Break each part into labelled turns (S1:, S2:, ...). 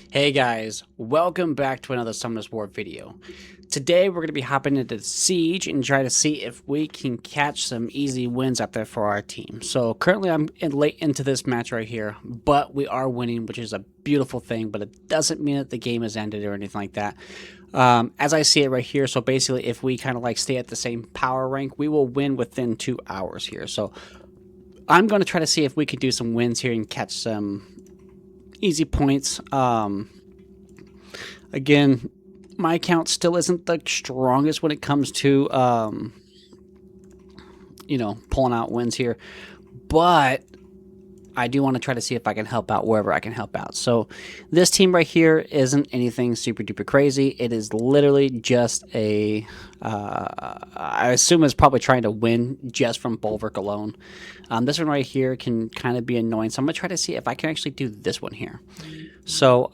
S1: Hey guys, welcome back to another Summoners War video. Today we're going to be hopping into Siege and try to see if we can catch some easy wins up there for our team. So currently I'm late into this match right here, but we are winning, which is a beautiful thing, but it doesn't mean that the game has ended or anything like that. As I see it right here, so basically if we kind of like stay at the same power rank, we will win within 2 hours here. So I'm going to try to see if we can do some wins here and catch some easy points. Again, my account still isn't the strongest when it comes to pulling out wins here, but I do want to try to see if I can help out wherever I can help out. So this team right here isn't anything super duper crazy. It is literally just a I assume it's probably trying to win just from Bulwark alone. This one right here can kind of be annoying, so I'm gonna try to see if I can actually do this one here. So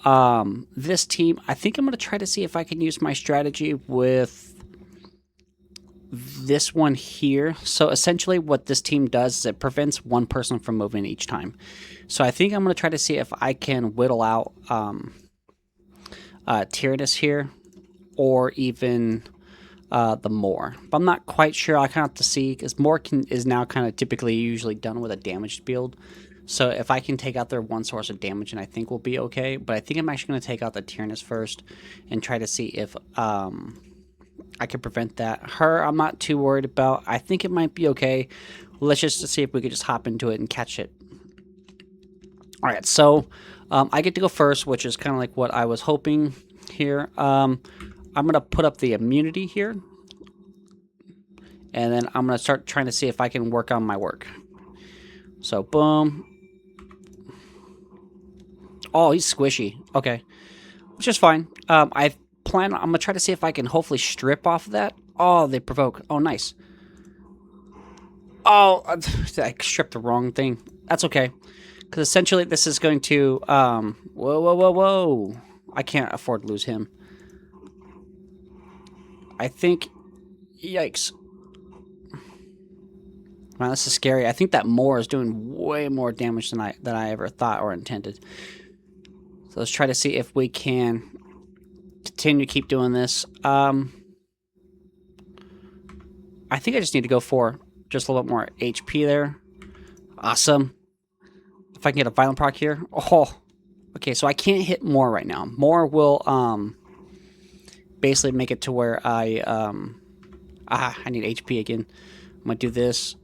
S1: this team, I think I'm gonna try to see if I can use my strategy with this one here. So essentially what this team does is it prevents one person from moving each time. So I think I'm going to try to see if I can whittle out Tyrannus here, or even the Moor. But I'm not quite sure. I kind of have to see, because Moor is now kind of typically usually done with a damaged build. So if I can take out their one source of damage, and I think we'll be okay. But I think I'm actually going to take out the Tyrannus first and try to see if I can prevent that. Her, I'm not too worried about. I think it might be okay. Let's just see if we could just hop into it and catch it. Alright, so I get to go first, which is kind of like what I was hoping here. I'm going to put up the immunity here. And then I'm going to start trying to see if I can work on my work. So, boom. Oh, he's squishy. Okay. Which is fine. I'm gonna try to see if I can hopefully strip off of that. Oh, they provoke. Oh, nice. Oh, I stripped the wrong thing. That's okay, because essentially this is going to whoa. I can't afford to lose him. I think, yikes. Wow, this is scary. I think that Moor is doing way more damage than I ever thought or intended. So let's try to see if we can continue to keep doing this. I think I just need to go for just a little bit more HP there. Awesome. If I can get a violent proc here. Oh, okay. So I can't hit Moor right now. Moor will basically make it to where I need HP again. I'm gonna do this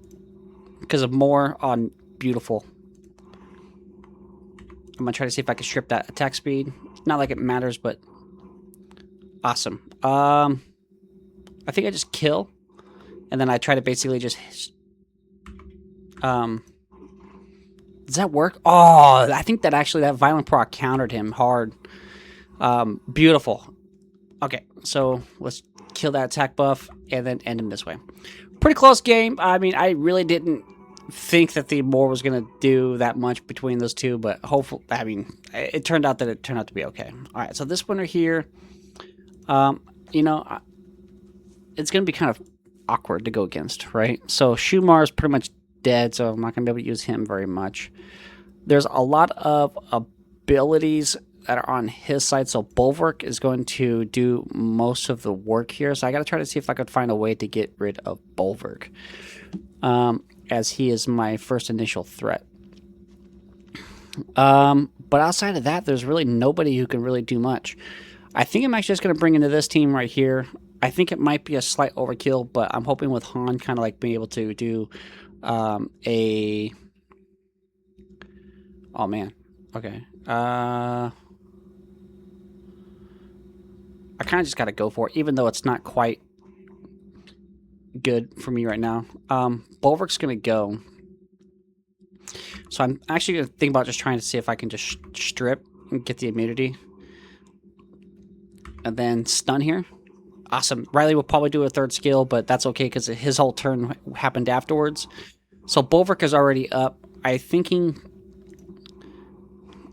S1: because of Moor on beautiful. I'm gonna try to see if I can strip that attack speed. Not like it matters, but awesome. I think I just kill, and then I try to basically just does that work? Oh, I think that actually that violent proc countered him hard. Beautiful. Okay, so let's kill that attack buff and then end him this way. Pretty close game. I mean, I really didn't think that the Moor was gonna do that much between those two, but hopefully, I mean, it turned out to be okay. All right, so this winner here. You know, it's going to be kind of awkward to go against, right? So Shumar is pretty much dead, so I'm not going to be able to use him very much. There's a lot of abilities that are on his side, so Bulwark is going to do most of the work here. So I got to try to see if I could find a way to get rid of Bulwark, as he is my first initial threat. But outside of that, there's really nobody who can really do much. I think I'm actually just going to bring into this team right here. I think it might be a slight overkill, but I'm hoping with Han kind of like being able to do a... Oh, man. Okay. I kind of just got to go for it, even though it's not quite good for me right now. Bulwark's going to go. So I'm actually going to think about just trying to see if I can just strip and get the immunity. And then stun here. Awesome. Riley will probably do a third skill, but that's okay because his whole turn happened afterwards. So Bulwark is already up. I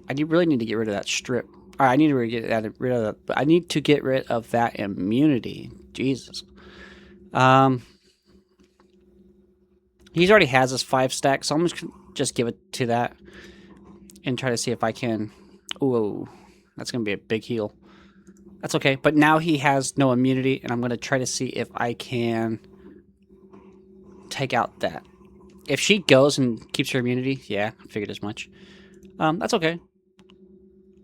S1: really need to get rid of that strip. All right, I need to get rid of that. But I need to get rid of that immunity. Jesus. He already has his 5 stack, so I'm just give it to that and try to see if I can. Ooh. That's going to be a big heal. That's okay. But now he has no immunity, and I'm going to try to see if I can take out that. If she goes and keeps her immunity, yeah, I figured as much. That's okay.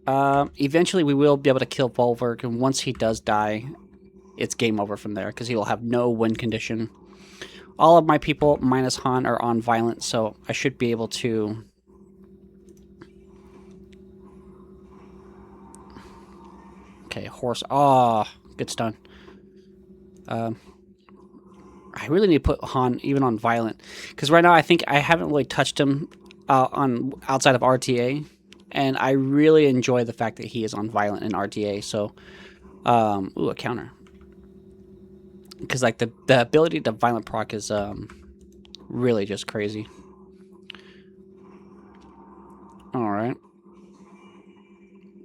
S1: Eventually we will be able to kill Volverk, and once he does die, it's game over from there, because he will have no win condition. All of my people, minus Han, are on violent, so I should be able to... Okay, horse. Oh, good stun. I really need to put Han even on violent, because right now I think I haven't really touched him on outside of RTA, and I really enjoy the fact that he is on violent in RTA. So, ooh, a counter, because like the ability to violent proc is really just crazy. All right,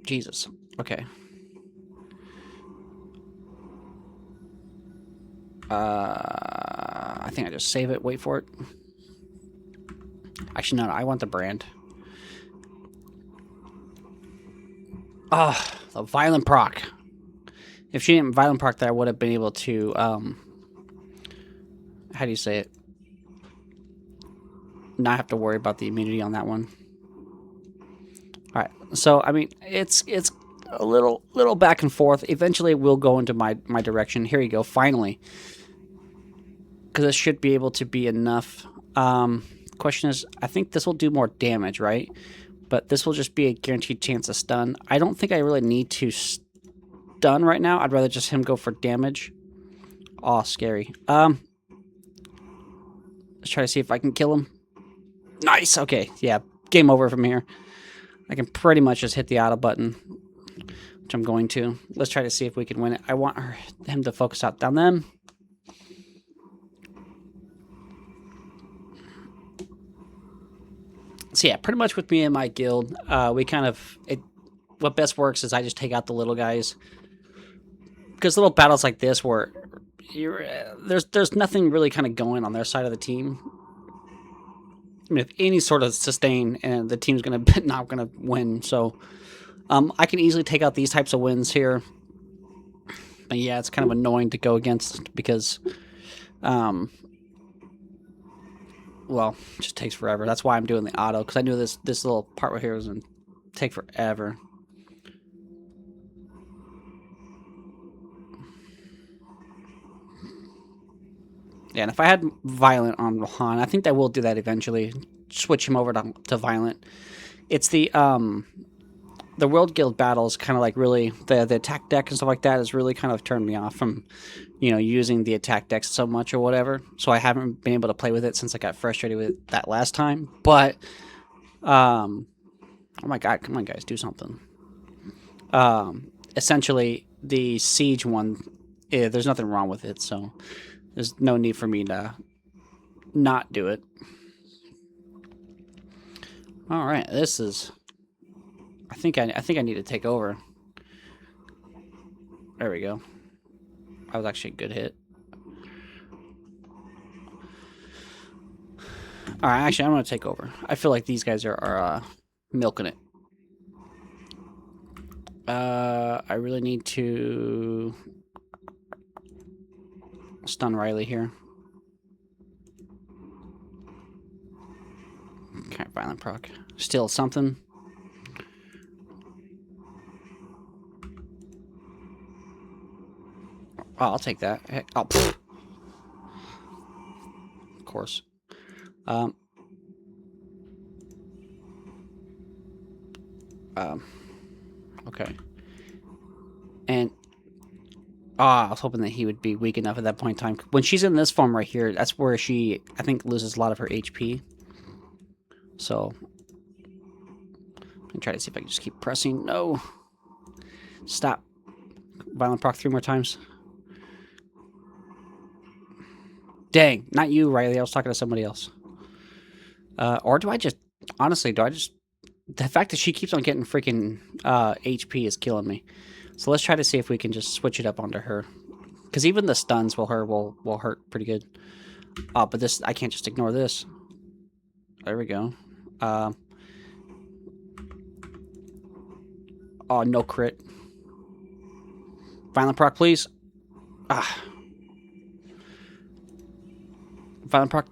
S1: Jesus. Okay. I think I just save it. Wait for it. Actually, no, I want the brand. Ah, the violent proc. If she didn't violent proc that, I would have been able to, how do you say it? Not have to worry about the immunity on that one. Alright, so, I mean, it's a little back and forth. Eventually, it will go into my direction. Here you go, finally. Because this should be able to be enough. Question is, I think this will do more damage, right? But this will just be a guaranteed chance of stun. I don't think I really need to stun right now. I'd rather just him go for damage. Oh, scary. Let's try to see if I can kill him. Nice. Okay, yeah. Game over from here. I can pretty much just hit the auto button, which I'm going to. Let's try to see if we can win it. I want him to focus out down them. So yeah, pretty much with me and my guild, we kind of... what best works is I just take out the little guys. Because little battles like this where there's nothing really kind of going on their side of the team. I mean, if any sort of sustain, and the team's not gonna win. So, I can easily take out these types of wins here. But yeah, it's kind of annoying to go against because, well, it just takes forever. That's why I'm doing the auto, because I knew this little part right here was gonna take forever. Yeah, and if I had violent on Han, I think I will do that eventually. Switch him over to violent. It's the World Guild battles kind of like really the attack deck and stuff like that has really kind of turned me off from, you know, using the attack decks so much or whatever. So I haven't been able to play with it since I got frustrated with it that last time. But oh my god, come on guys, do something. Essentially the siege one, there's nothing wrong with it, so there's no need for me to not do it. All right, this is. I think I need to take over. There we go. That was actually a good hit. All right, actually, I'm gonna take over. I feel like these guys are milking it. I really need to stun Riley here. Okay, violent proc. Still something. Oh, I'll take that. Oh, pfft. Of course. Okay. And I was hoping that he would be weak enough at that point in time. When she's in this form right here, that's where she, I think, loses a lot of her HP. So, I'm gonna try to see if I can just keep pressing. No. Stop. Violent proc 3 more times. Dang, not you, Riley. I was talking to somebody else. Or do I just... Honestly, do I just... The fact that she keeps on getting freaking HP is killing me. So let's try to see if we can just switch it up onto her. Because even the stuns will hurt pretty good. Oh, but this... I can't just ignore this. There we go. Oh, no crit. Violent proc, please. Ah. Violent proc.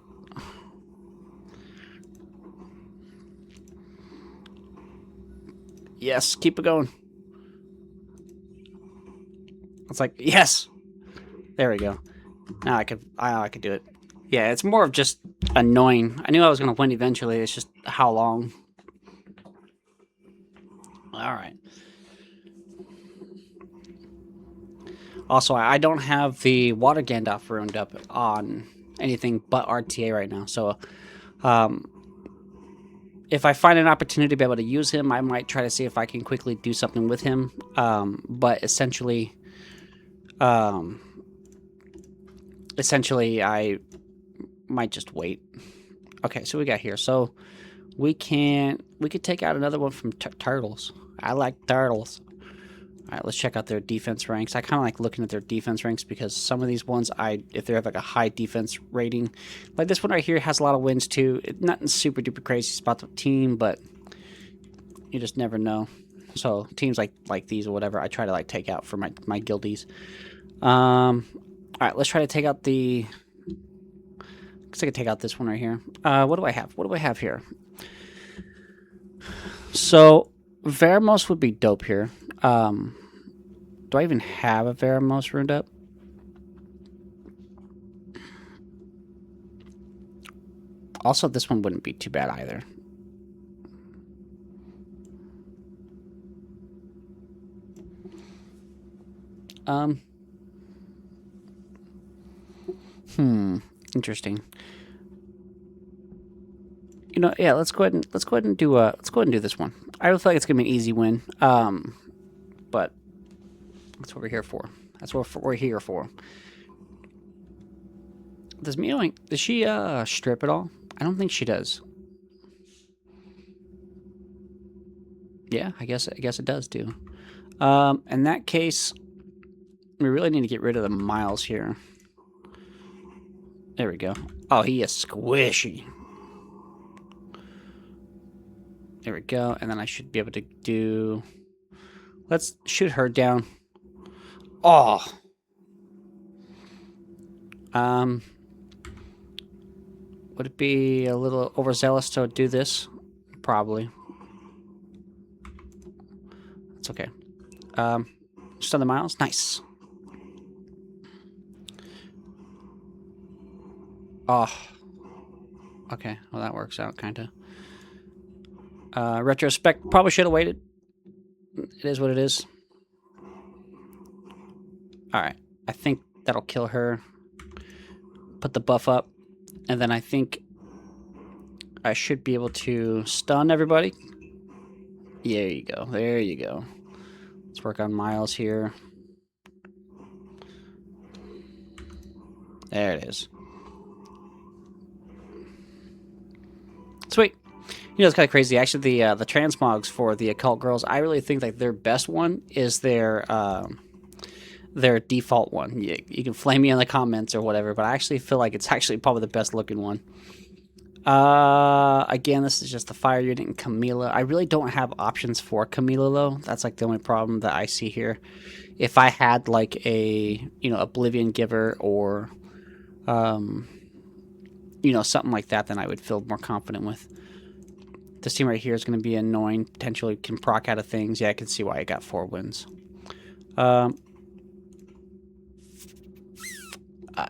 S1: Yes, keep it going. It's like, yes. There we go. Now I could do it. Yeah, it's more of just annoying. I knew I was going to win eventually. It's just how long. All right. Also, I don't have the water Gandalf ruined up on anything but RTA right now. So, if I find an opportunity to be able to use him, I might try to see if I can quickly do something with him. But essentially, I might just wait. Okay, so we got here. So we could take out another one from turtles. I like turtles. All right, let's check out their defense ranks. I kind of like looking at their defense ranks because some of these ones, if they have like a high defense rating, like this one right here has a lot of wins too. It's nothing super duper crazy about the team, but you just never know. So teams like these or whatever, I try to like take out for my guildies. All right, let's try to take out the. Looks like I can take out this one right here. What do I have? What do I have here? So Veramos would be dope here. Do I even have a Veramos ruined up? Also, this one wouldn't be too bad either. Interesting. You know, yeah, let's go ahead and do this one. I don't feel like it's gonna be an easy win. But that's what we're here for. That's what we're here for. Does she strip at all? I don't think she does. Yeah, I guess it does too. In that case, we really need to get rid of the miles here. There we go. Oh, he is squishy. There we go. And then I should be able to do... Let's shoot her down. Oh. Would it be a little overzealous to do this? Probably. It's okay. Just on the miles. Nice. Oh. Okay. Well, that works out, kind of. Retrospect. Probably should have waited. It is what it is. Alright. I think that'll kill her. Put the buff up. And then I think I should be able to stun everybody. There you go. There you go. Let's work on miles here. There it is. Sweet. You know, it's kind of crazy. Actually, the transmogs for the occult girls, I really think like their best one is their default one. You can flame me in the comments or whatever, but I actually feel like it's actually probably the best looking one. Again, this is just the fire unit and Camila. I really don't have options for Camila though. That's like the only problem that I see here. If I had like a, you know, Oblivion Giver or, you know, something like that, then I would feel more confident with. This team right here is going to be annoying. Potentially can proc out of things. Yeah, I can see why I got 4 wins.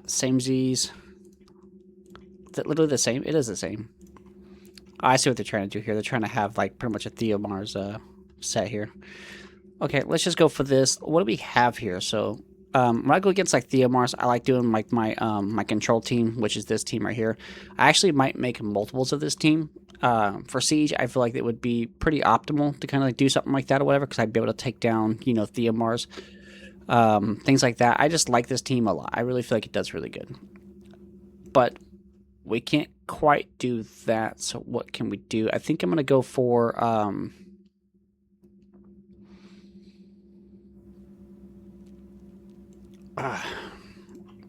S1: Same Z's. Is it literally the same? It is the same. I see what they're trying to do here. They're trying to have like pretty much a Theomars set here. Okay, let's just go for this. What do we have here? So when I go against like Theomars, I like doing like my my control team, which is this team right here. I actually might make multiples of this team. For Siege, I feel like it would be pretty optimal to kind of like do something like that or whatever, because I'd be able to take down, you know, Theomars, things like that. I just like this team a lot. I really feel like it does really good. But we can't quite do that, so what can we do? I think I'm going to go for...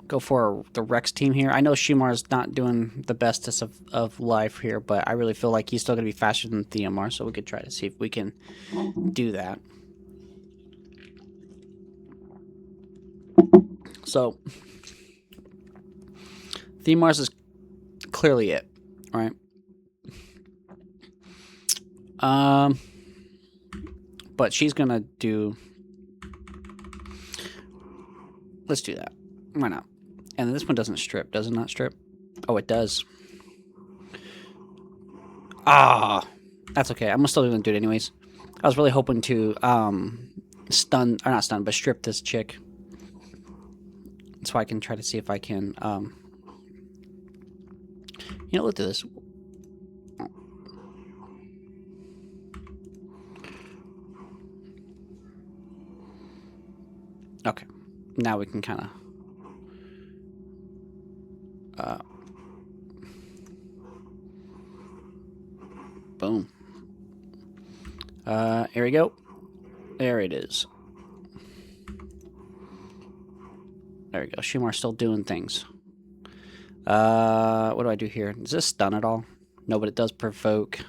S1: go for the Rex team here. I know Shumar's not doing the bestest of life here, but I really feel like he's still going to be faster than Theomar, so we could try to see if we can do that. So, Themars is clearly it, right? But she's gonna do. Let's do that. Why not? And this one doesn't strip. Does it not strip? Oh, it does. Ah, that's okay. I'm still gonna do it anyways. I was really hoping to stun, or not stun, but strip this chick. So I can try to see if I can you know, look at this. Okay. Now we can kind of boom. Here we go. There it is. There we go. Shumar's still doing things. What do I do here? Does this stun at all? No, but it does provoke.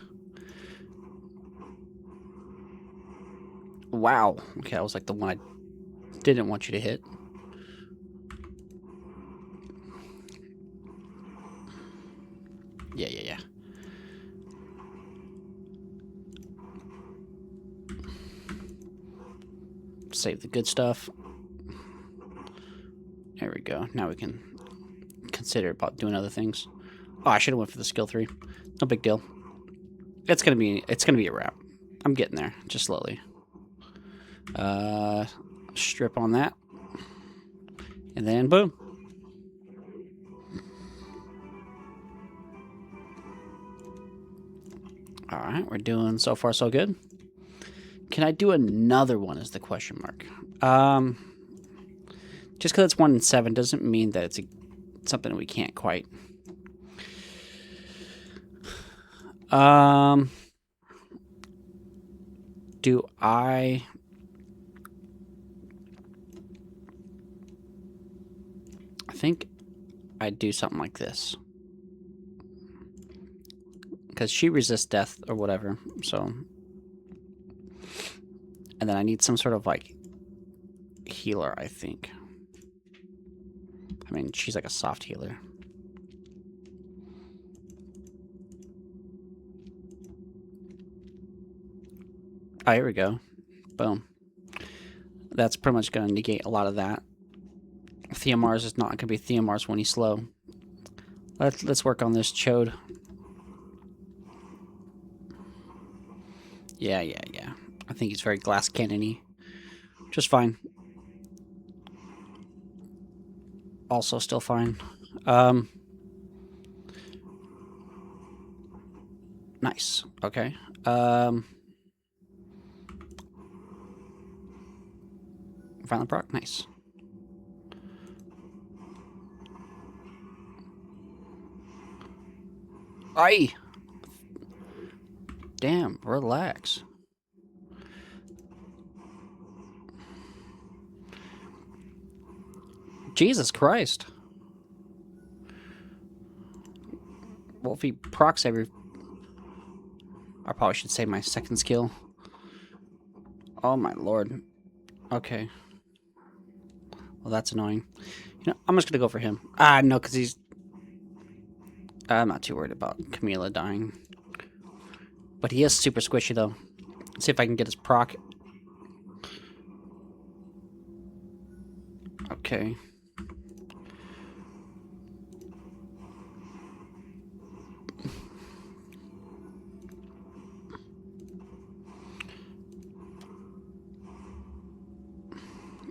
S1: Wow. Okay, that was like the one I didn't want you to hit. Yeah. Save the good stuff. There we go. Now we can consider about doing other things. Oh, I should have went for the skill 3. No big deal. It's gonna be a wrap. I'm getting there, just slowly. Strip on that. And then boom. Alright, we're doing so far so good. Can I do another one is the question mark. Just because it's 1 in 7 doesn't mean that it's something we can't quite. Do I think I'd do something like this. Because she resists death or whatever, so. And then I need some sort of, like, healer, I think. I mean, she's like a soft healer. Oh, here we go. Boom. That's pretty much going to negate a lot of that. Theomars is not going to be Theomars when he's slow. Let's work on this chode. Yeah. I think he's very glass cannon-y. Just fine. Also still fine. Nice. Okay. Violent proc. Nice. Aye. Damn. Relax. Jesus Christ. Well, if he procs every... I probably should say my second skill. Oh my lord. Okay. Well, that's annoying. You know, I'm just gonna go for him. No, because he's... I'm not too worried about Camila dying. But he is super squishy, though. Let's see if I can get his proc. Okay.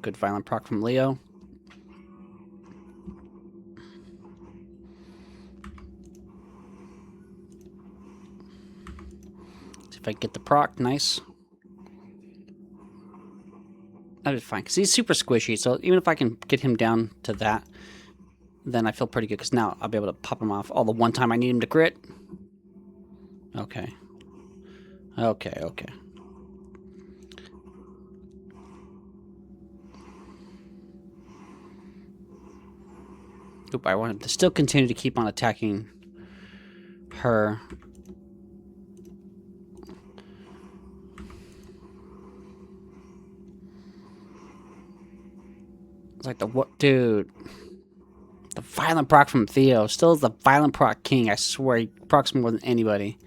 S1: Good violent proc from Leo. See if I can get the proc. Nice. That'd be fine, because he's super squishy, so even if I can get him down to that, then I feel pretty good, because now I'll be able to pop him off all the one time I need him to crit. Okay. Oop, I wanted to still continue to keep on attacking her. It's like the what, dude? The violent proc from Theo still is the violent proc king. I swear, he procs more than anybody.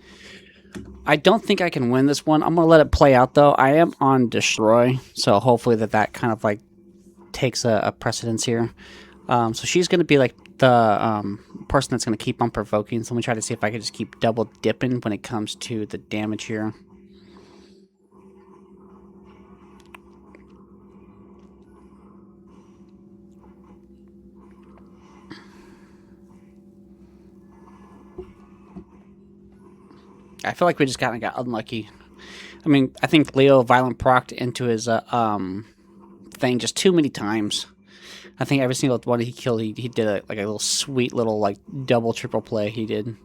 S1: I don't think I can win this one. I'm gonna let it play out though. I am on destroy, so hopefully that kind of like takes a precedence here. So she's gonna be like the person that's gonna keep on provoking. So let me try to see if I can just keep double dipping when it comes to the damage here. I feel like we just kind of got unlucky. I mean, I think Leo violent procced into his thing just too many times. I think every single one he killed, he did like a little sweet little like double triple play. He did.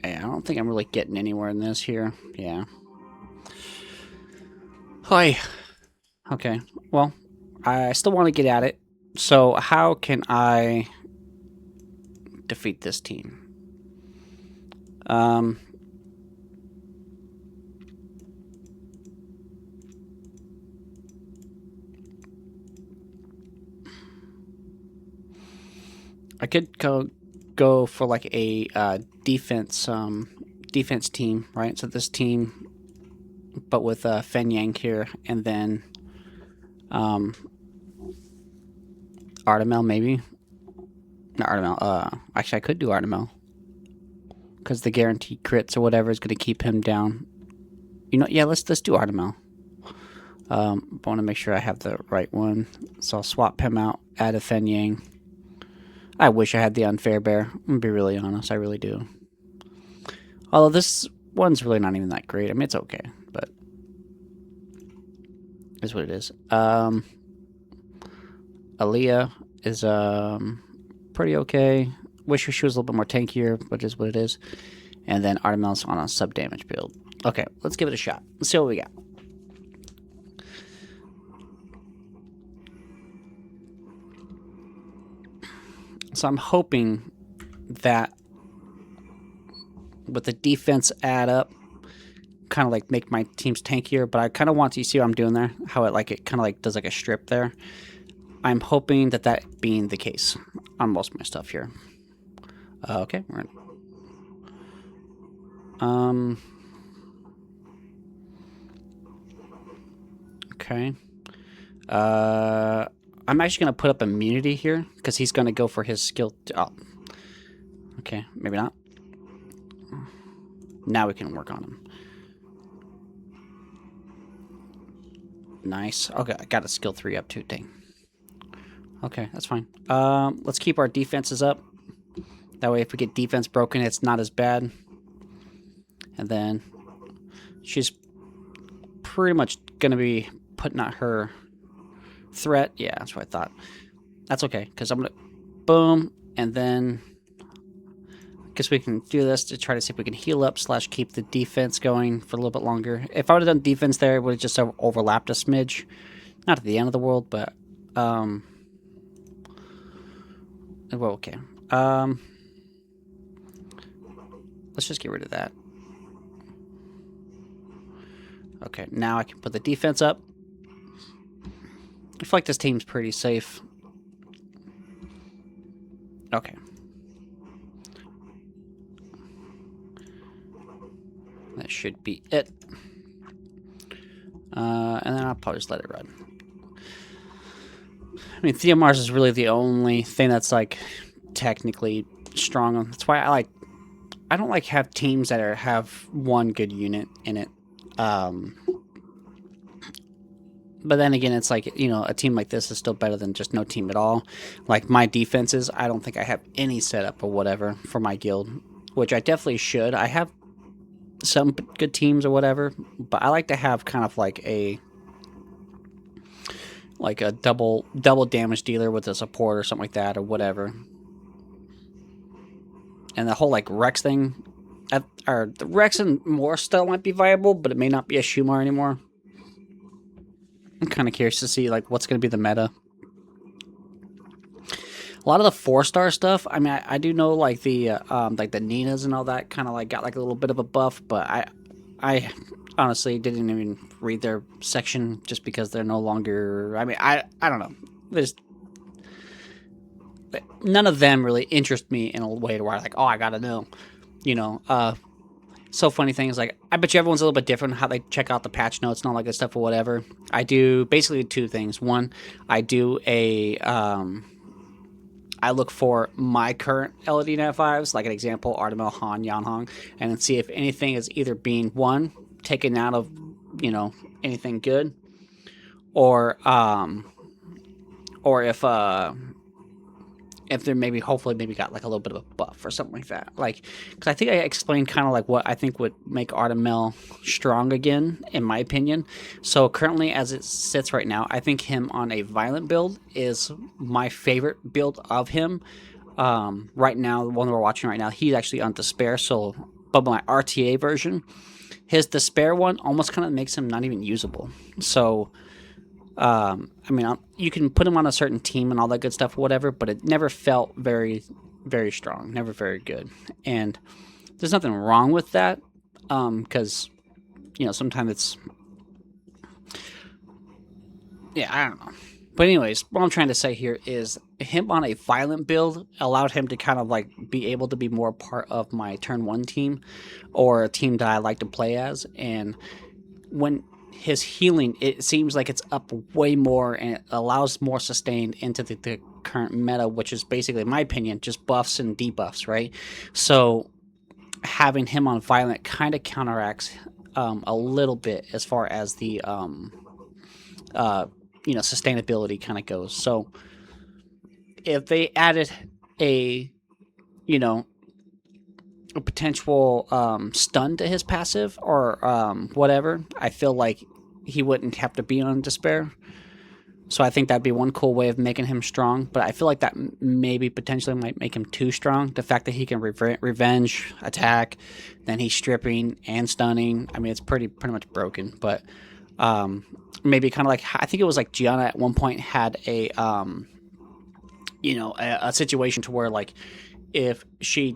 S1: Yeah, I don't think I'm really getting anywhere in this here. Yeah. Hi. Okay. Well, I still want to get at it. So how can I defeat this team? I could go for like a defense team, right? So this team, but with Fen Yang here, and then Artemel maybe. Not Artemel. Actually, I could do Artemel because the guaranteed crits or whatever is going to keep him down. You know, yeah, let's do Artemel. I want to make sure I have the right one, so I'll swap him out. Add a Fen Yang. I wish I had the unfair bear. I'm gonna be really honest, I really do. Although this one's really not even that great. I mean, it's okay, but it's what it is. Aaliyah is pretty okay. Wish she was a little bit more tankier, but it is what it is. And then Artemel's on a sub damage build. Okay, let's give it a shot. Let's see what we got. So I'm hoping that with the defense add up, kind of like make my teams tankier, but I kind of want to see what I'm doing there, how it kind of like does like a strip there. I'm hoping that being the case on most of my stuff here. Okay, we're in. Okay. I'm actually going to put up immunity here because he's going to go for his skill. Oh. Okay, maybe not. Now we can work on him. Nice. Okay, I got a skill 3 up too. Dang. Okay, that's fine. Let's keep our defenses up. That way if we get defense broken, it's not as bad. And then she's pretty much going to be putting out her threat. Yeah, that's what I thought. That's okay, because I'm going to boom, and then I guess we can do this to try to see if we can heal up / keep the defense going for a little bit longer. If I would have done defense there, it would have just overlapped a smidge. Not at the end of the world, but well, okay. Let's just get rid of that. Okay, now I can put the defense up. I feel like this team's pretty safe. Okay. That should be it. And then I'll probably just let it run. I mean, Theomars is really the only thing that's like technically strong. That's why I don't like have teams that have one good unit in it. But then again, it's like, you know, a team like this is still better than just no team at all. Like my defenses, I don't think I have any setup or whatever for my guild, which I definitely should. I have some good teams or whatever, but I like to have kind of like a double damage dealer with a support or something like that or whatever. And the whole like Rex thing, or the Rex and more still might be viable, but it may not be a Shumar anymore. I'm kind of curious to see like what's going to be the meta. A lot of the 4-star stuff. I mean, I do know like the Ninas and all that kind of like got like a little bit of a buff, but I honestly didn't even read their section just because they're no longer. I mean, I don't know. There's none of them really interest me in a way to where I'm like, oh, I gotta know. You know, so funny thing is like I bet you everyone's a little bit different how they check out the patch notes and all that good stuff or whatever. I do basically two things. One, I do a I look for my current LED Net 5s, like an example, Artemel, Han, Yanhong, and then see if anything is either being one taken out of, you know, anything good, or if they're maybe hopefully maybe got like a little bit of a buff or something like that. Like, because I think I explained kind of like what I think would make Artemel strong again, in my opinion. So currently, as it sits right now, I think him on a violent build is my favorite build of him. Right now, the one we're watching right now, he's actually on Despair. So, but my RTA version, his Despair one almost kind of makes him not even usable. So I mean, you can put him on a certain team and all that good stuff, whatever, but it never felt very, very strong, never very good. And there's nothing wrong with that, because, you know, sometimes it's, yeah, I don't know. But anyways, what I'm trying to say here is him on a violent build allowed him to kind of like be able to be more part of my turn 1 team or a team that I like to play as. And when his healing, it seems like it's up way more and it allows more sustained into the current meta, which is basically, in my opinion, just buffs and debuffs, right? So having him on violent kind of counteracts a little bit as far as the you know, sustainability kind of goes. So if they added a, you know, a potential stun to his passive or whatever, I feel like he wouldn't have to be on Despair. So I think that'd be one cool way of making him strong. But I feel like that maybe potentially might make him too strong. The fact that he can revenge, attack, then he's stripping and stunning. I mean, it's pretty much broken. But maybe kind of like, I think it was like Gianna at one point had a you know, a situation to where like if she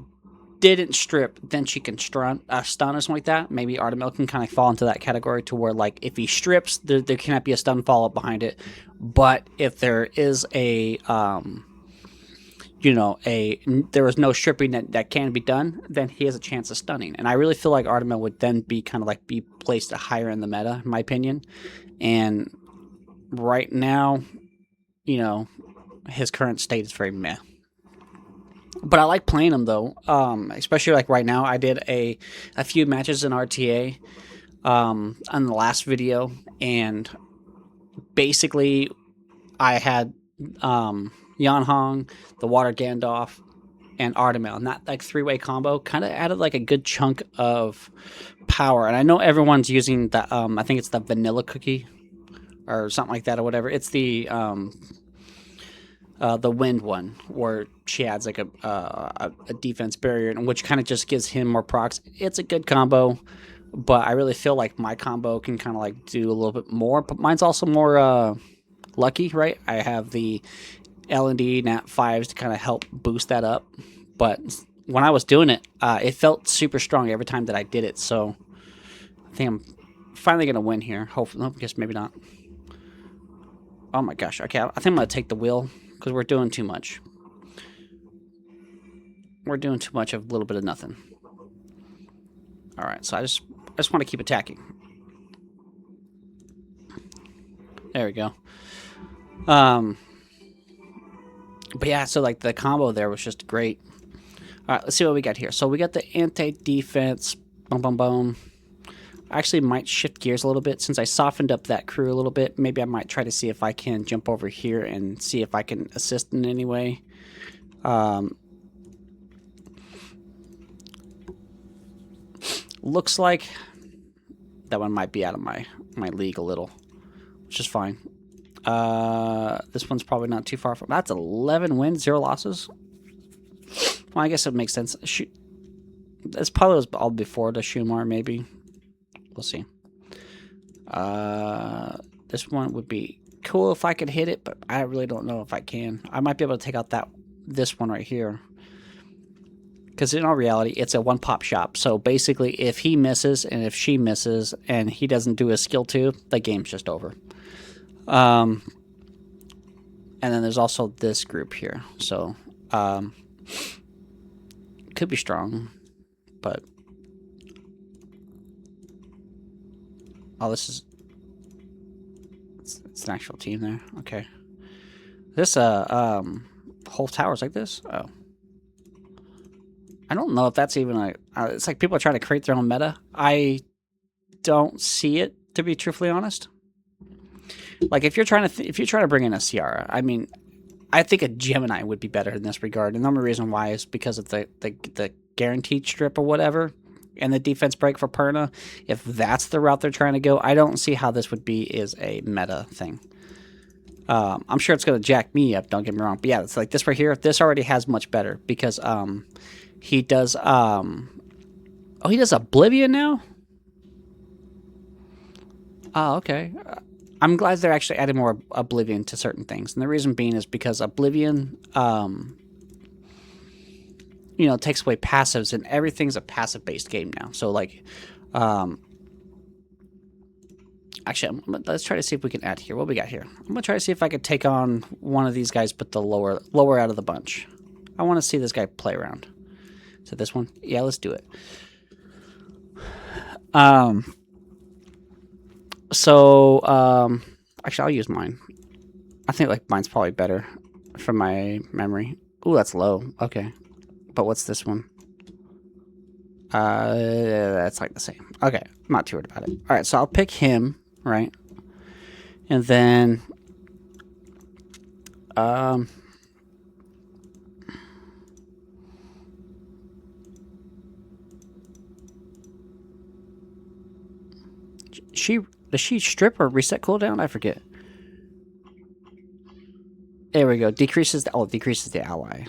S1: didn't strip, then she can stun or something like that. Maybe Artemel can kind of fall into that category to where, like, if he strips, there cannot be a stun follow-up behind it. But if there is a, you know, there is no stripping that can be done, then he has a chance of stunning. And I really feel like Artemel would then be kind of like be placed higher in the meta, in my opinion. And right now, you know, his current state is very meh. But I like playing him though, especially like right now. I did a few matches in RTA on the last video, and basically I had Yanhong, the Water Gandalf, and Artemel, and that like 3-way combo kind of added like a good chunk of power. And I know everyone's using the I think it's the vanilla cookie or something like that or whatever. It's the wind one, where she adds like a defense barrier, and which kind of just gives him more procs. It's a good combo, but I really feel like my combo can kind of like do a little bit more. But mine's also more lucky, right? I have the L&D Nat 5s to kind of help boost that up. But when I was doing it, it felt super strong every time that I did it. So I think I'm finally gonna win here. Hopefully, I guess maybe not. Oh my gosh. Okay, I think I'm gonna take the wheel, because we're doing too much. We're doing too much of a little bit of nothing. All right, so I just want to keep attacking. There we go. But yeah, so like the combo there was just great. All right, let's see what we got here. So we got the anti-defense. Boom, boom, boom. I actually might shift gears a little bit since I softened up that crew a little bit. Maybe I might try to see if I can jump over here and see if I can assist in any way. Looks like that one might be out of my league a little, which is fine. This one's probably not too far from. That's 11 wins, 0 losses. Well, I guess it makes sense. This probably was all before the Shumar, maybe. We'll see. This one would be cool if I could hit it, but I really don't know if I can. I might be able to take out this one right here. Because in all reality, it's a one-pop shop. So basically, if he misses and if she misses and he doesn't do his skill 2, the game's just over. And then there's also this group here. So, could be strong, but... Oh, this is... It's an actual team there. Okay. This, whole tower's like this? Oh. I don't know if that's even like... it's like people are trying to create their own meta. I don't see it, to be truthfully honest. Like, if you're trying to bring in a Ciara, I mean, I think a Gemini would be better in this regard. And the only reason why is because of the guaranteed strip or whatever, and the defense break for Perna. If that's the route they're trying to go, I don't see how this would be is a meta thing. I'm sure it's going to jack me up, don't get me wrong. But yeah, it's like this right here. This already has much better because he does... oh, he does Oblivion now? Oh, okay. I'm glad they're actually adding more Oblivion to certain things. And the reason being is because Oblivion, you know, takes away passives, and everything's a passive-based game now. So, like, actually, let's try to see if we can add here. What we got here? I'm going to try to see if I could take on one of these guys, but the lower out of the bunch. I want to see this guy play around. So this one? Yeah, let's do it. Actually, I'll use mine. I think, like, mine's probably better from my memory. Ooh, that's low. Okay. But what's this one? That's like the same. Okay, I'm not too worried about it. All right, so I'll pick him, right? And then, does she strip or reset cooldown? I forget. There we go. Decreases the ally.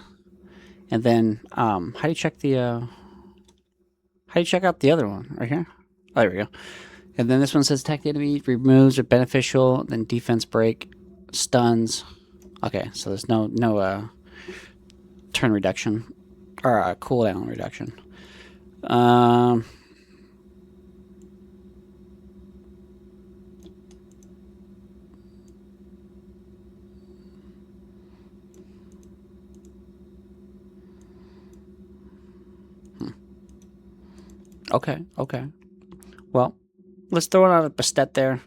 S1: And then, how do you check the, how do you check out the other one? Right here? Oh, there we go. And then this one says attack the enemy, removes or beneficial, then defense break, stuns. Okay, so there's no turn reduction, or cooldown reduction. Okay. Well, let's throw it out a Bastet there.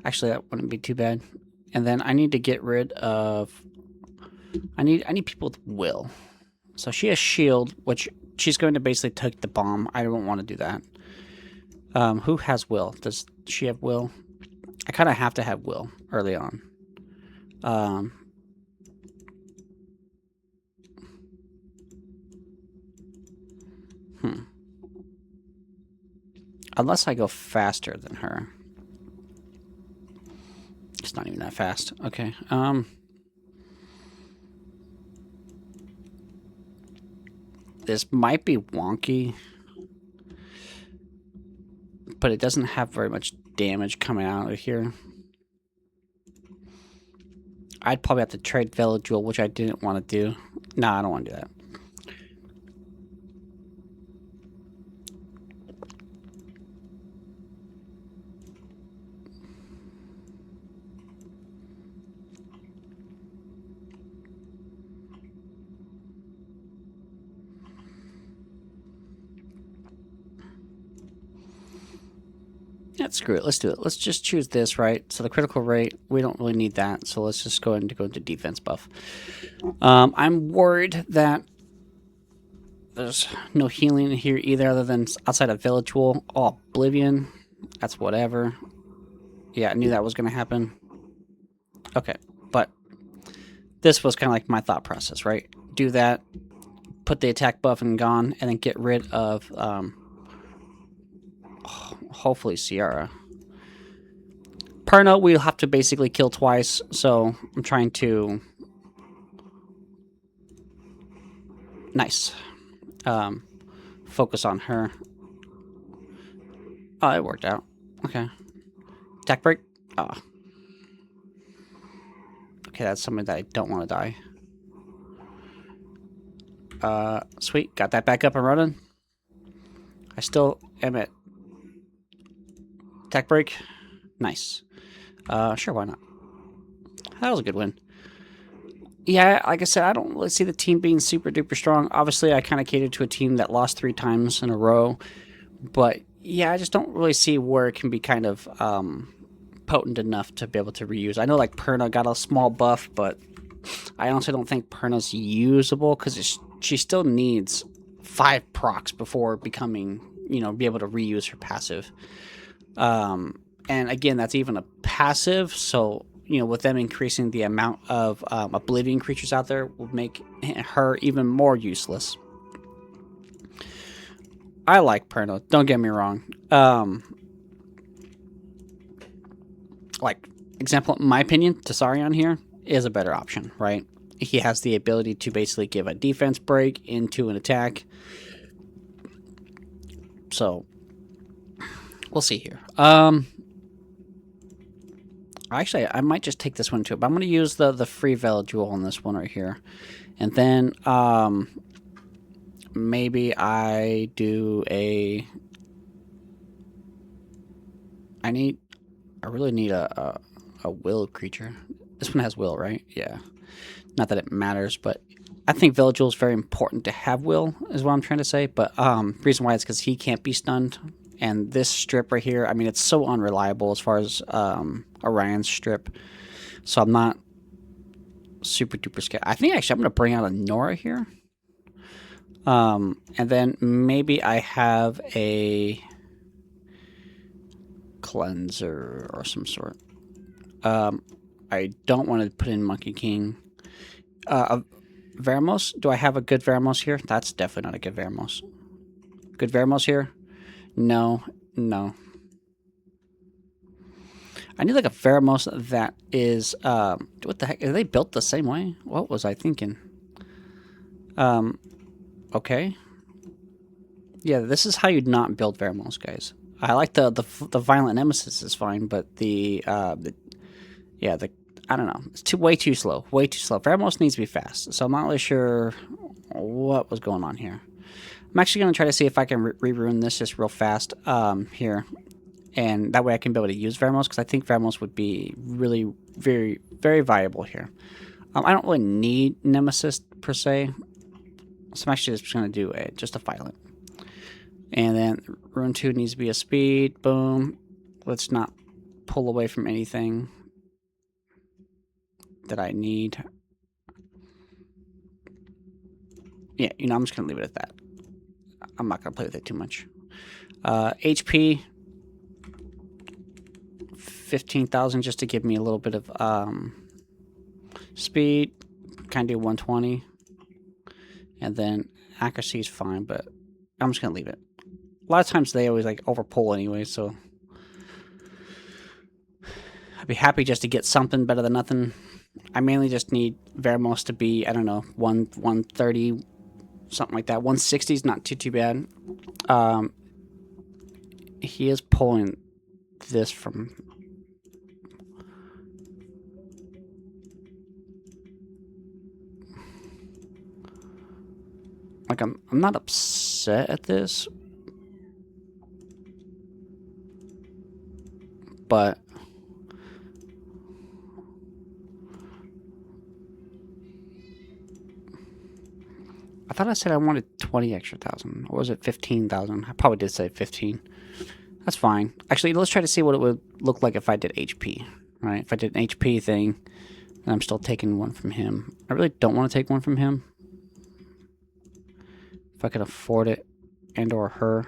S1: Actually, that wouldn't be too bad. And then I need to get rid of... I need people with will. So she has shield, which she's going to basically take the bomb. I don't want to do that. Who has will? Does she have will? I kind of have to have will early on. Unless I go faster than her. It's not even that fast. Okay. This might be wonky, but it doesn't have very much damage coming out of here. I'd probably have to trade Vela Jewel, which I didn't want to do. Nah, I don't want to do that. Yeah, screw it. Let's do it. Let's just choose this, right? So the critical rate, we don't really need that. So let's just go into defense buff. I'm worried that there's no healing in here either, other than outside of Village Wool. Oh, Oblivion. That's whatever. Yeah, I knew that was going to happen. Okay, but this was kind of like my thought process, right? Do that, put the attack buff and gone, and then get rid of... hopefully Ciara. Perna, we'll have to basically kill twice, so I'm trying to... Nice. Focus on her. Oh, it worked out. Okay. Attack break? Ah. Okay, that's something that I don't want to die. Sweet. Got that back up and running. I still am at tech break. Nice. Sure, why not? That was a good win. Yeah, like I said, I don't really see the team being super duper strong. Obviously, I kind of catered to a team that lost 3 times in a row. But yeah, I just don't really see where it can be kind of potent enough to be able to reuse. I know like Perna got a small buff, but I honestly don't think Perna's usable because she still needs 5 procs before becoming, be able to reuse her passive. And again, that's even a passive, so with them increasing the amount of Oblivion creatures out there will make her even more useless. I like Perno, don't get me wrong. Like, example, in my opinion, Tasarion here is a better option, right? He has the ability to basically give a defense break into an attack. So, we'll see here. Actually, I might just take this one too, but I'm going to use the free Veil Jewel on this one right here. And then, maybe I do a... I really need a will creature. This one has will, right? Yeah. Not that it matters, but I think Veil Jewel is very important to have will, is what I'm trying to say. But the reason why is because he can't be stunned. And this strip right here, I mean, it's so unreliable as far as Orion's strip. So I'm not super duper scared. I think actually I'm going to bring out a Nora here. And then maybe I have a cleanser or some sort. I don't want to put in Monkey King. Veramos? Do I have a good Veramos here? That's definitely not a good Veramos. Good Veramos here? No. I need like a Veramos that is, what the heck? Are they built the same way? What was I thinking? Okay. Yeah, this is how you'd not build Veramos, guys. I like the Violent Nemesis is fine, but I don't know. It's way too slow. Way too slow. Veramos needs to be fast, so I'm not really sure what was going on here. I'm actually going to try to see if I can re-ruin this just real fast here. And that way I can be able to use Veramos, because I think Veramos would be really, very, very viable here. I don't really need Nemesis, per se. So I'm actually just going to do just a Violent. And then Rune 2 needs to be a speed. Boom. Let's not pull away from anything that I need. Yeah, I'm just going to leave it at that. I'm not going to play with it too much. HP, 15,000 just to give me a little bit of speed. Kind of do 120. And then accuracy is fine, but I'm just going to leave it. A lot of times they always like over pull anyway, so I'd be happy just to get something better than nothing. I mainly just need Veramos to be, I don't know, 130, something like that. 160 is not too bad. He is pulling this from... Like, I'm not upset at this, but I thought I said I wanted 20 extra thousand, or was it 15,000? I probably did say 15. That's fine. Actually, let's try to see what it would look like if I did HP, right? If I did an HP thing, and I'm still taking one from him. I really don't want to take one from him. If I could afford it, and or her.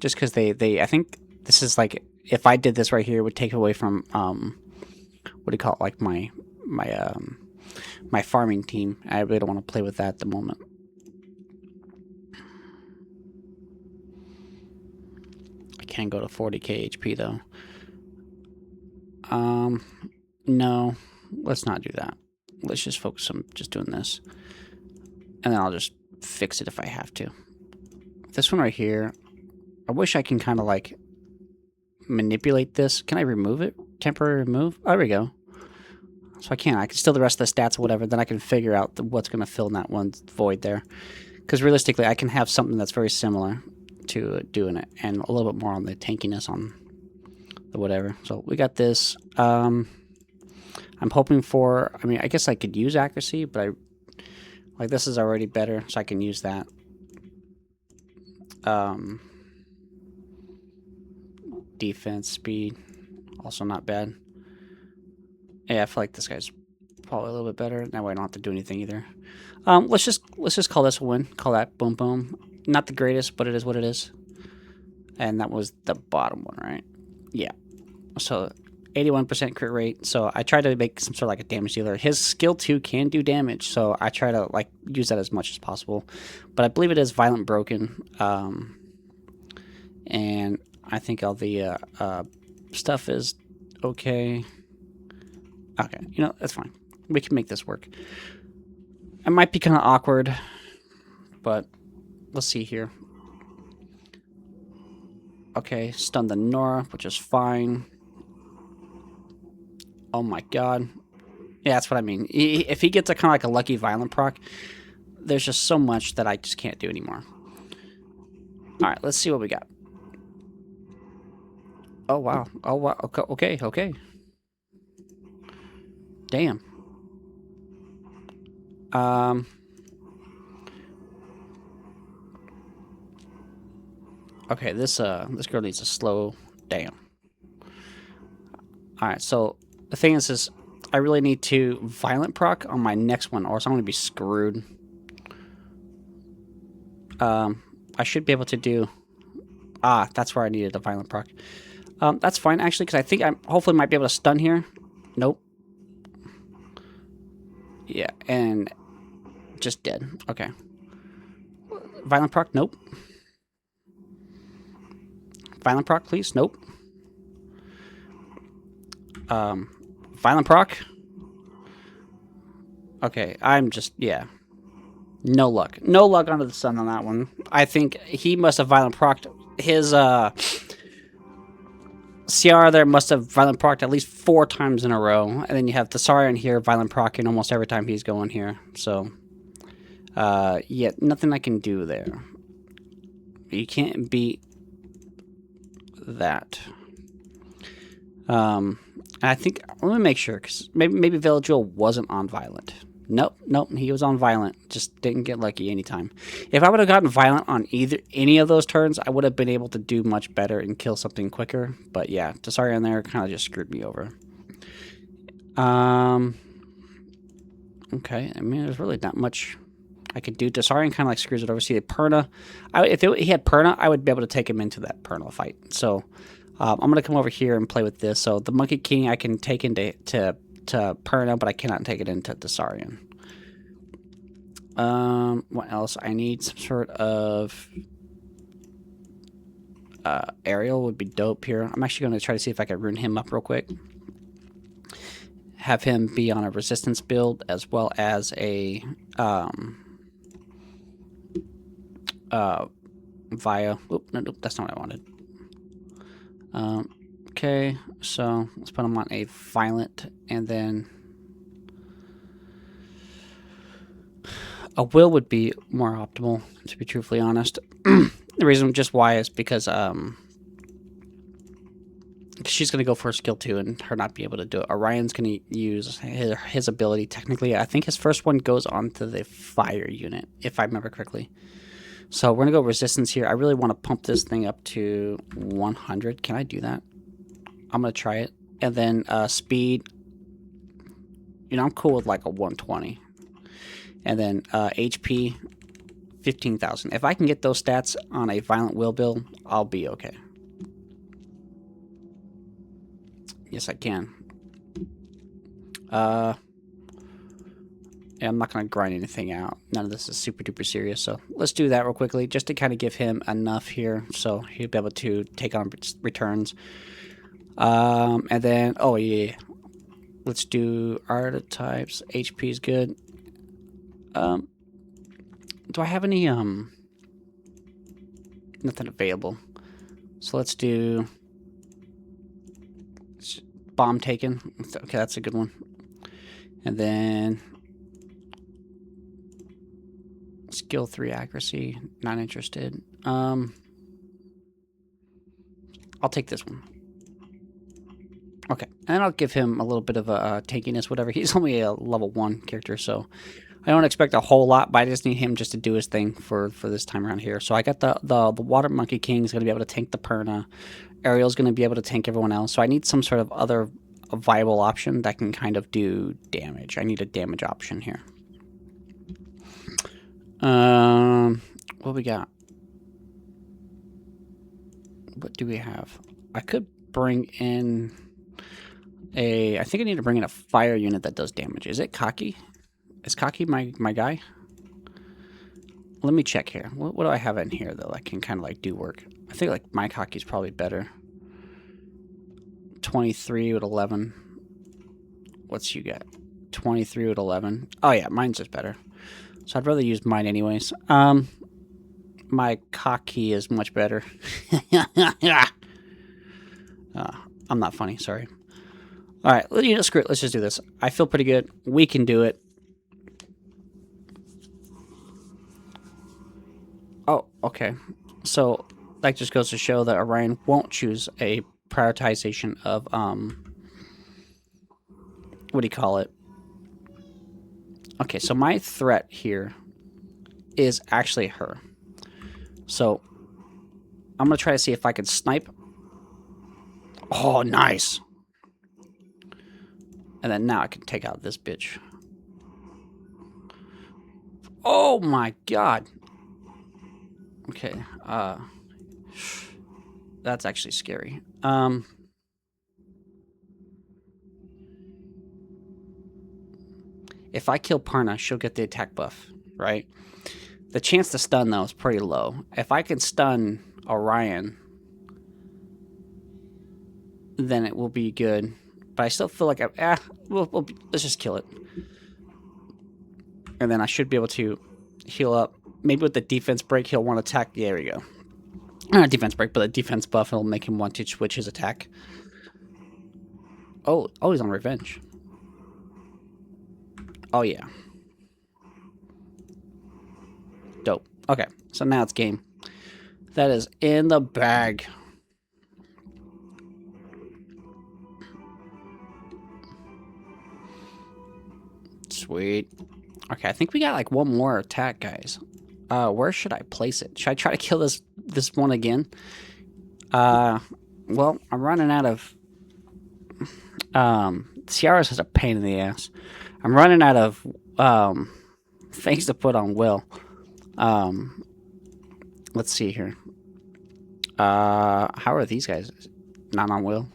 S1: Just because I think this is like, if I did this right here, it would take away from, what do you call it, like my farming team. I really don't want to play with that at the moment. I can go to 40k HP though. No, let's not do that. Let's just focus on just doing this. And then I'll just fix it if I have to. This one right here, I wish I can kind of like manipulate this. Can I remove it? Temporary remove? Oh, there we go. So I can steal the rest of the stats or whatever, then I can figure out what's going to fill in that one void there. Because realistically, I can have something that's very similar to doing it, and a little bit more on the tankiness on the whatever. So we got this. I'm hoping for, I mean, I guess I could use accuracy, but like this is already better, so I can use that. Defense, speed, also not bad. Yeah, I feel like this guy's probably a little bit better. That way I don't have to do anything either. Let's just call this a win. Call that boom boom. Not the greatest, but it is what it is. And that was the bottom one, right? Yeah. So 81% crit rate. So I try to make some sort of like a damage dealer. His skill 2 can do damage, so I try to like use that as much as possible. But I believe it is violent broken. And I think all the stuff is okay. Okay, you know, that's fine. We can make this work. It might be kind of awkward, but let's see here. Okay, stun the Nora, which is fine. Oh my god. Yeah, that's what I mean. If he gets a kind of like a lucky violent proc, there's just so much that I just can't do anymore. Alright, let's see what we got. Oh wow. Oh wow. Okay, okay. Damn. Okay, this girl needs to slow down. Alright, so the thing is I really need to violent proc on my next one, or else I'm gonna be screwed. I should be able to do... Ah, that's where I needed a violent proc. That's fine, actually, because I think I hopefully might be able to stun here. Nope. Yeah, and just dead. Okay. Violent proc? Nope. Violent proc, please? Nope. Violent proc? Okay, I'm just... Yeah. No luck. No luck under the sun on that one. I think he must have violent procced his, CR there must have violent procced at least 4 times in a row. And then you have Thessarian here, violent proccing almost every time he's going here. So, yeah, nothing I can do there. You can't beat that. I think, let me make sure, because maybe Villagewell wasn't on violent. Nope, he was on violent. Just didn't get lucky anytime. If I would have gotten violent on any of those turns, I would have been able to do much better and kill something quicker. But yeah, Tessarian there kind of just screwed me over. Okay, I mean, there's really not much I could do. Tessarian kind of like screws it over. See, the Perna, if he had Perna, I would be able to take him into that Perna fight. So I'm going to come over here and play with this. So the Monkey King I can take into Perna, but I cannot take it into Thessarian. What else? I need some sort of Aerial would be dope here. I'm actually going to try to see if I can rune him up real quick. Have him be on a resistance build as well as a via. Oop, nope, that's not what I wanted. Okay, so let's put him on a violent, and then a will would be more optimal, to be truthfully honest. The reason just why is because she's going to go for a skill 2 and her not be able to do it. Orion's going to use his ability. Technically, I think his first one goes onto the fire unit, if I remember correctly. So we're going to go resistance here. I really want to pump this thing up to 100. Can I do that? I'm going to try it. And then speed. You know, I'm cool with like a 120. And then HP, 15,000. If I can get those stats on a violent will build, I'll be okay. Yes, I can. Yeah, I'm not going to grind anything out. None of this is super duper serious. So let's do that real quickly just to kind of give him enough here so he'll be able to take on returns. And then, oh yeah, let's do archetypes. HP is good. Do I have any, nothing available. So let's do bomb taken. Okay, that's a good one. And then skill 3 accuracy, not interested. I'll take this one. Okay, and I'll give him a little bit of a tankiness, whatever. He's only a level 1 character, so I don't expect a whole lot, but I just need him just to do his thing for this time around here. So I got the Water Monkey King is going to be able to tank the Perna. Ariel's going to be able to tank everyone else. So I need some sort of other viable option that can kind of do damage. I need a damage option here. What we got? What do we have? I could bring in I think I need to bring in a fire unit that does damage. Is it Cocky? Is Cocky my guy? Let me check here. What do I have in here though that can kind of like do work? I think like my Cocky's probably better. 23 with 11. What's you got? 23 with 11. Oh yeah, mine's just better. So I'd rather use mine anyways. My Cocky is much better. I'm not funny, sorry. All right, you know, screw it. Let's just do this. I feel pretty good. We can do it. Oh, okay. So that just goes to show that Orion won't choose a prioritization of what do you call it? Okay, so my threat here is actually her. So I'm gonna try to see if I can snipe. Oh, nice. And then now I can take out this bitch. Oh my god. Okay, that's actually scary. If I kill Parna, she'll get the attack buff, right? The chance to stun, though, is pretty low. If I can stun Orion, then it will be good. But I still feel like let's just kill it. And then I should be able to heal up. Maybe with the defense break, he'll want to attack. Yeah, there we go. Not defense break, but a defense buff. It'll make him want to switch his attack. Oh, he's on revenge. Oh, yeah. Dope. Okay, so now it's game. That is in the bag. Sweet. Okay, I think we got like one more attack, guys. Where should I place it? Should I try to kill this one again? Well, I'm running out of... Ciara's such a pain in the ass. I'm running out of things to put on Will. Let's see here. How are these guys? Not on Will.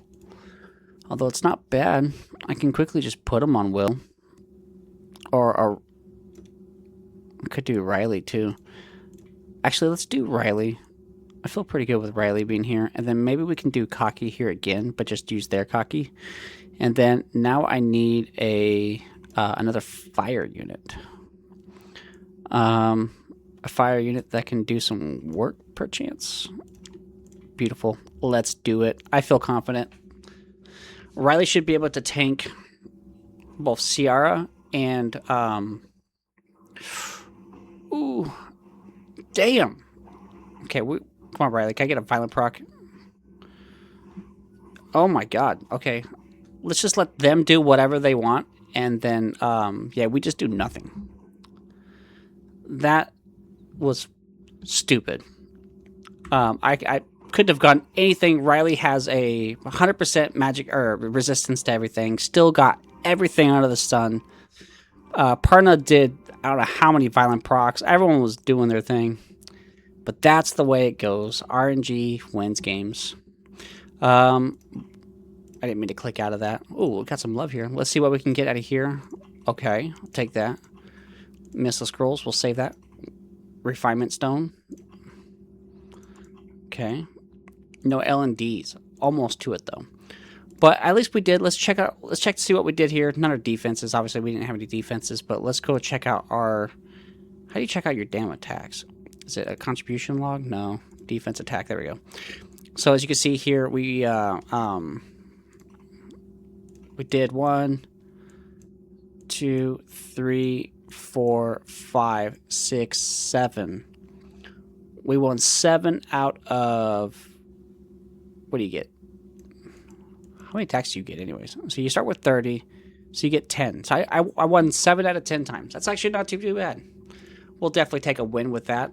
S1: Although it's not bad. I can quickly just put them on Will. Or I could do Riley too. Actually, let's do Riley. I feel pretty good with Riley being here. And then maybe we can do Cocky here again, but just use their Cocky. And then now I need another fire unit. A fire unit that can do some work, perchance. Beautiful. Let's do it. I feel confident. Riley should be able to tank both Ciara and ooh, damn. Okay, come on, Riley. Can I get a violent proc? Oh my god. Okay, let's just let them do whatever they want, and then yeah, we just do nothing. That was stupid. I couldn't have gotten anything. Riley has a 100% magic or resistance to everything. Still got everything under the sun. Parna did, I don't know how many violent procs. Everyone was doing their thing. But that's the way it goes. RNG wins games. I didn't mean to click out of that. Oh, we got some love here. Let's see what we can get out of here. Okay, I'll take that. Missile scrolls, we'll save that. Refinement stone. Okay. No L&Ds. Almost to it, though. But at least we did. Let's check to see what we did here. None of our defenses. Obviously, we didn't have any defenses, but let's go check out our... How do you check out your damn attacks? Is it a contribution log? No. Defense attack. There we go. So as you can see here, we did 1, 2, 3, 4, 5, 6, 7. We won 7 out of... What do you get? How many attacks do you get anyways? So you start with 30, so you get 10. So I won 7 out of 10 times. That's actually not too bad. We'll definitely take a win with that.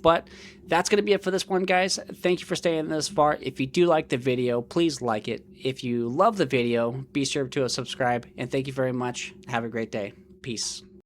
S1: But that's going to be it for this one, guys. Thank you for staying this far. If you do like the video, please like it. If you love the video, be sure to subscribe. And thank you very much. Have a great day. Peace.